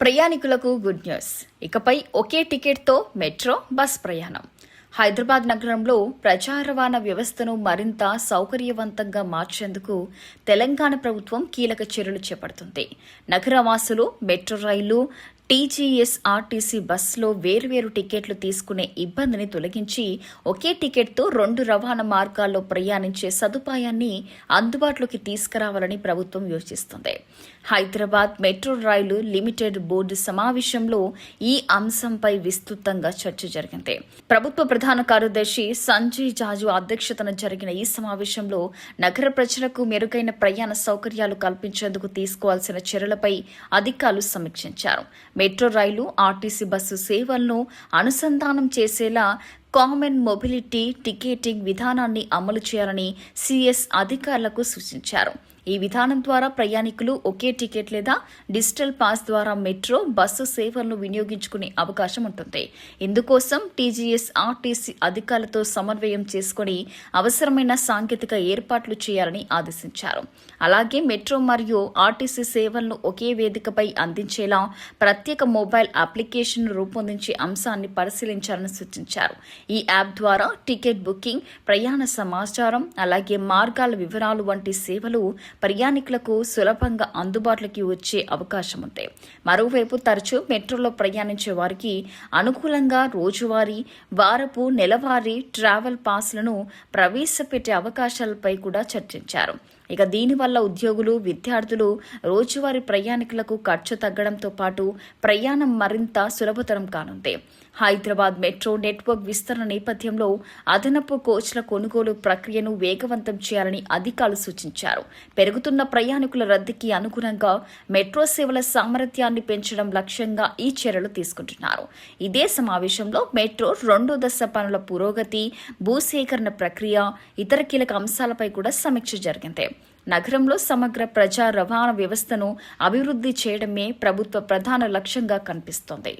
ప్రయాణికులకు good news. ఇకపై ఒకే టికెట్తో metro, bus ప్రయాణం. హైదరాబాద్ నగరంలో ప్రజా రవాణా వ్యవస్థను మరింత సౌకర్యవంతంగా మార్చేందుకు తెలంగాణ ప్రభుత్వం కీలక చర్యలు చేపడుతుంది. నగరవాసులు మెట్రో రైలు, టీజీఎస్ఆర్టీసీ బస్సులో వేర్వేరు టికెట్లు తీసుకునే ఇబ్బందిని తొలగించి ఒకే టికెట్తో 2 రవాణా మార్గాల్లో ప్రయాణించే సదుపాయాన్ని అందుబాటులోకి తీసుకురావాలని ప్రభుత్వం యోచిస్తుంది. హైదరాబాద్ మెట్రో రైలు లిమిటెడ్ బోర్డు సమావేశంలో ఈ అంశంపై విస్తృతంగా చర్చ జరిగింది. ప్రభుత్వ ప్రధాన కార్యదర్శి సంజయ్ జాజు అధ్యక్షతన జరిగిన ఈ సమావేశంలో నగర ప్రజలకు మెరుగైన ప్రయాణ సౌకర్యాలు కల్పించేందుకు తీసుకోవాల్సిన చర్యలపై అధికారులు సమీక్షించారు. మెట్రో రైలు, ఆర్టీసీ బస్సు సేవలను అనుసంధానం చేసేలా కామన్ మొబిలిటీ టికెటింగ్ విధానాన్ని అమలు చేయాలని సిఎస్ అధికారులకు సూచించారు. ఈ విధానం ద్వారా ప్రయాణికులు ఒకే టికెట్ లేదా డిజిటల్ పాస్ ద్వారా మెట్రో, బస్సు సేవలను వినియోగించుకునే అవకాశం ఉంటుంది. ఇందుకోసం టీజీఎస్ఆర్టీసీ అధికారులతో సమన్వయం చేసుకుని అవసరమైన సాంకేతిక ఏర్పాట్లు చేయాలని ఆదేశించారు. అలాగే మెట్రో మరియు ఆర్టీసీ సేవలను ఒకే వేదికపై అందించేలా ప్రత్యేక మొబైల్ అప్లికేషన్ రూపొందించే అంశాన్ని పరిశీలించాలని సూచించారు. ఈ యాప్ ద్వారా టికెట్ బుకింగ్, ప్రయాణ సమాచారం, అలాగే మార్గాల వివరాలు వంటి సేవలు ప్రయాణికులకు సులభంగా అందుబాటులోకి వచ్చే అవకాశం ఉంది. మరోవైపు తరచూ మెట్రోలో ప్రయాణించే వారికి అనుకూలంగా రోజువారీ, వారపు, నెలవారీ ట్రావెల్ పాస్లను ప్రవేశపెట్టే అవకాశాలపై కూడా చర్చించారు. ఇక దీనివల్ల ఉద్యోగులు, విద్యార్థులు, రోజువారీ ప్రయాణికులకు ఖర్చు తగ్గడంతో పాటు ప్రయాణం మరింత సులభతరం కానుంది. హైదరాబాద్ మెట్రో నెట్వర్క్ విస్తరణ నేపథ్యంలో అదనపు కోచ్ల కొనుగోలు ప్రక్రియను వేగవంతం చేయాలని అధికారులు సూచించారు. పెరుగుతున్న ప్రయాణికుల రద్దీకి అనుగుణంగా మెట్రో సేవల సామర్థ్యాన్ని పెంచడం లక్ష్యంగా ఈ చర్యలు తీసుకుంటున్నారు. ఇదే సమావేశంలో మెట్రో 2వ దశ పనుల పురోగతి, భూసేకరణ ప్రక్రియ, ఇతర కీలక అంశాలపై కూడా సమీక్ష జరిగింది. నగరంలో సమగ్ర ప్రజా రవాణా వ్యవస్థను అభివృద్ధి చేయడమే ప్రభుత్వ ప్రధాన లక్ష్యంగా కనిపిస్తోంది.